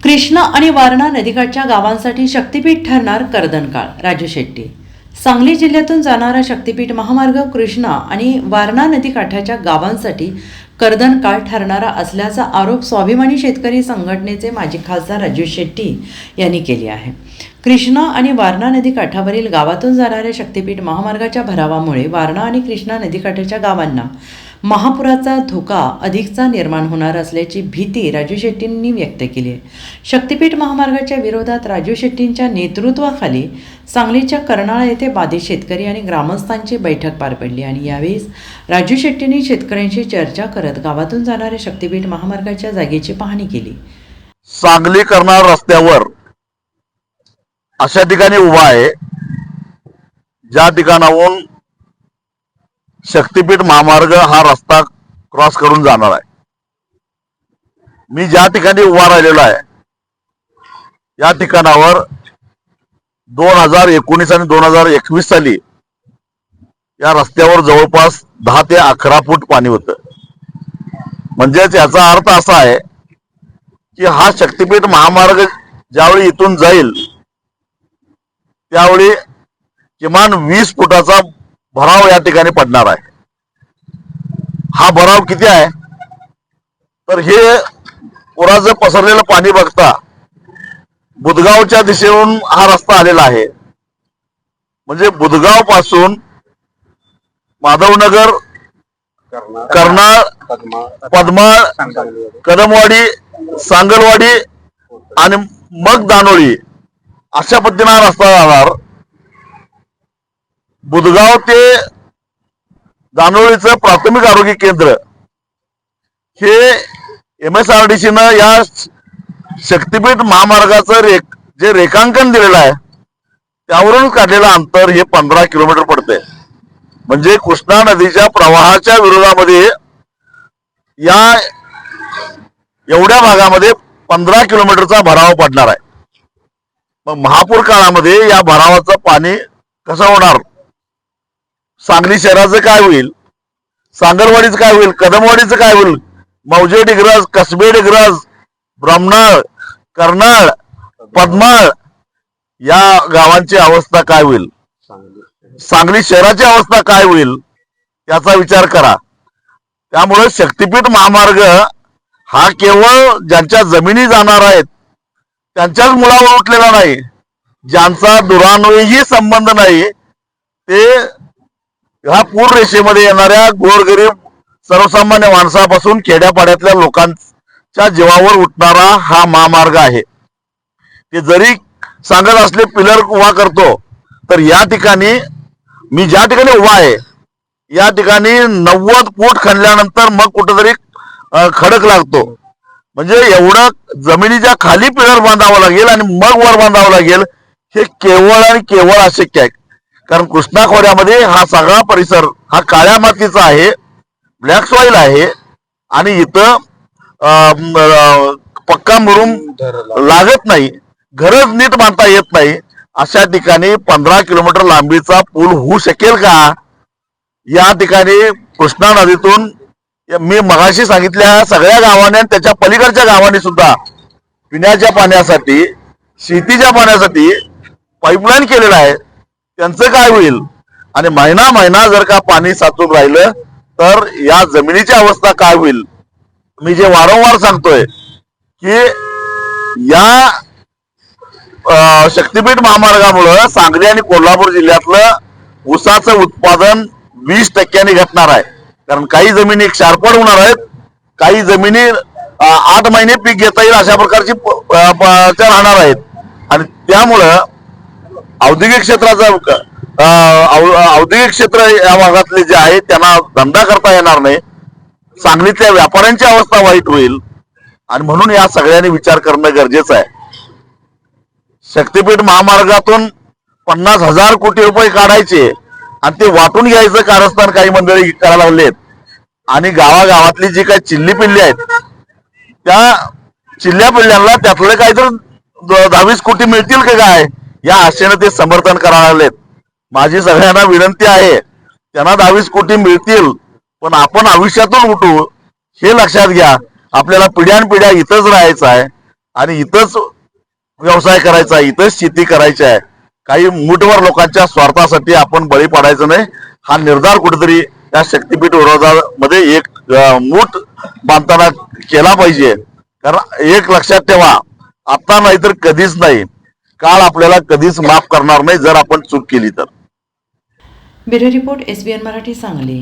कृष्णा आणि वारणा नदीकाठच्या गावांसाठी शक्तीपीठ ठरणार कर्दनकाळ. राजू शेट्टी. सांगली जिल्ह्यातून जाणारा शक्तीपीठ महामार्ग कृष्णा आणि वारणा नदीकाठाच्या गावांसाठी कर्दनकाळ ठरणारा असल्याचा आरोप स्वाभिमानी शेतकरी संघटनेचे माजी खासदार राजू शेट्टी यांनी केली आहे. कृष्णा आणि वारणा नदीकाठावरील गावातून जाणाऱ्या शक्तीपीठ महामार्गाच्या भरावामुळे वारणा आणि कृष्णा नदीकाठाच्या गावांना महापुराचा धोका अधिकचा निर्माण होणार असल्याची भीती राजू शेट्टींनी व्यक्त केली आहे. शक्तीपीठ महामार्गाच्या विरोधात राजू शेट्टींच्या नेतृत्वाखाली सांगलीच्या कर्नाळ येथे बाधित शेतकरी आणि ग्रामस्थांची बैठक पार पडली आणि यावेळी राजू शेट्टींनी शेतकऱ्यांशी चर्चा करत गावातून जाणाऱ्या शक्तीपीठ महामार्गाच्या जागेची पाहणी केली. सांगली कर्नाळ रस्त्यावर अशा ठिकाणी उभा आहे ज्या ठिकाणाहून शक्तीपीठ महामार्ग हा रस्ता क्रॉस करून जाणार आहे. मी ज्या ठिकाणी उभा राहिलेलो आहे या ठिकाणावर 2019 आणि 2021 साली या रस्त्यावर जवळपास 10 ते 11 फूट पाणी होतं. म्हणजेच याचा अर्थ असा आहे की हा शक्तीपीठ महामार्ग ज्यावेळी इथून जाईल त्यावेळी किमान 20 फुटाचा भराव या ठिकाणी पडणार आहे. हा भराव किती आहे तर हे पुराचं पसरलेलं पाणी बघता बुधगावच्या दिशेहून हा रस्ता आलेला आहे. म्हणजे बुधगाव पासून माधवनगर, कर्नाळ, पद्माळ, कदमवाडी, सांगलवाडी आणि मग दानोळी अशा पद्धतीने हा रस्ता जाणार. बुधगाव ते दानोळीचं प्राथमिक आरोग्य केंद्र हे MSRDC न या शक्तीपीठ महामार्गाचं जे रेखांकन दिलेलं आहे त्यावरून काढलेलं अंतर हे 15 किलोमीटर पडते. म्हणजे कृष्णा नदीच्या प्रवाहाच्या विरोधामध्ये या एवढ्या भागामध्ये 15 किलोमीटरचा भराव पडणार आहे. मग महापूर काळामध्ये या भरावाचं पाणी कसं होणार, सांगली शहराचं काय होईल, सांगलवाडीचं काय होईल, कदमवाडीचं काय होईल, मौजे डिग्रज, कसबे डिग्रज, ब्रह्मनाळ, कर्नाळ, पद्माळ या गावांची अवस्था काय होईल, सांगली शहराची अवस्था काय होईल याचा विचार करा. त्यामुळे शक्तीपीठ महामार्ग हा केवळ ज्यांच्या जमिनी जाणार आहेत त्यांच्याच मुळावर उठलेला नाही, ज्यांचा दुरान्वयही संबंध नाही ते ह्या पूर रेषेमध्ये येणाऱ्या गोरगरीब सर्वसामान्य माणसापासून खेड्यापाड्यातल्या लोकांच्या जीवावर उठणारा हा महामार्ग आहे. ते जरी सांगत असले पिलर उभा करतो तर या ठिकाणी मी ज्या ठिकाणी उभा आहे या ठिकाणी 90 फूट खणल्यानंतर मग कुठेतरी खडक लागतो. म्हणजे एवढं जमिनीच्या खाली पिलर बांधावं लागेल आणि मग वर बांधावं लागेल हे केवळ आणि केवळ अशक्य आहे. कारण कृष्णा खोऱ्यामध्ये हा सगळा परिसर हा काळ्या मातीचा आहे, ब्लॅक सॉइल आहे आणि इथं पक्का मुरुम लागत नाही, घरच नीट बांधता येत नाही. अशा ठिकाणी 15 किलोमीटर लांबीचा पूल होऊ शकेल का? या ठिकाणी कृष्णा नदीतून मी मगाशी सांगितल्या सगळ्या गावांनी आणि त्याच्या पलीकडच्या गावांनी सुद्धा पिण्याच्या पाण्यासाठी, शेतीच्या पाण्यासाठी पाईपलाईन केलेलं आहे. त्यांचं काय होईल? आणि महिना महिना जर का पाणी साचून राहिलं तर या जमिनीची अवस्था काय होईल? मी जे वारंवार सांगतोय की या शक्तीपीठ महामार्गामुळं सांगली आणि कोल्हापूर जिल्ह्यातलं ऊसाचं उत्पादन 20% घटणार आहे. कारण काही जमिनी क्षारपड होणार आहेत, काही जमिनी 8 महिने पीक घेता येईल अशा प्रकारची राहणार आहेत. आणि त्यामुळं औद्योगिक क्षेत्र या भागातले जे आहे त्यांना धंदा करता येणार नाही. सांगलीतल्या व्यापाऱ्यांची अवस्था वाईट होईल आणि म्हणून या सगळ्यांनी विचार करणं गरजेचं आहे. शक्तीपीठ महामार्गातून 50,000 कोटी रुपये काढायचे आणि ते वाटून घ्यायचं कारस्थान काही मंडळी करायला लागलेत. आणि गावागावातली जी काही चिल्ली पिल्ली आहेत त्या चिल्ल्या पिल्ल्यांना त्यातलं काहीतरी 10-20 कोटी मिळतील का काय या आशेनं ते समर्थन करायला लागलेत. माझी सगळ्यांना विनंती आहे त्यांना 10-20 कोटी मिळतील पण आपण आयुष्यातून उठू हे लक्षात घ्या. आपल्याला पिढ्यानपिढ्या इथंच राहायचं आहे आणि इथंच व्यवसाय करायचा आहे, इथंच शेती करायची आहे. काही मूठभर लोकांच्या स्वार्थासाठी आपण बळी पडायचं नाही, हा निर्धार कुठेतरी या शक्तीपीठ विरोधामध्ये एक मूठ बांधताना केला पाहिजे. कारण एक लक्षात ठेवा, आता नाही तर कधीच नाही, काळ आपल्याला कधीच माफ करणार नाही जर आपण चूक केली तर. Bureau report SBN Marathi Sangli.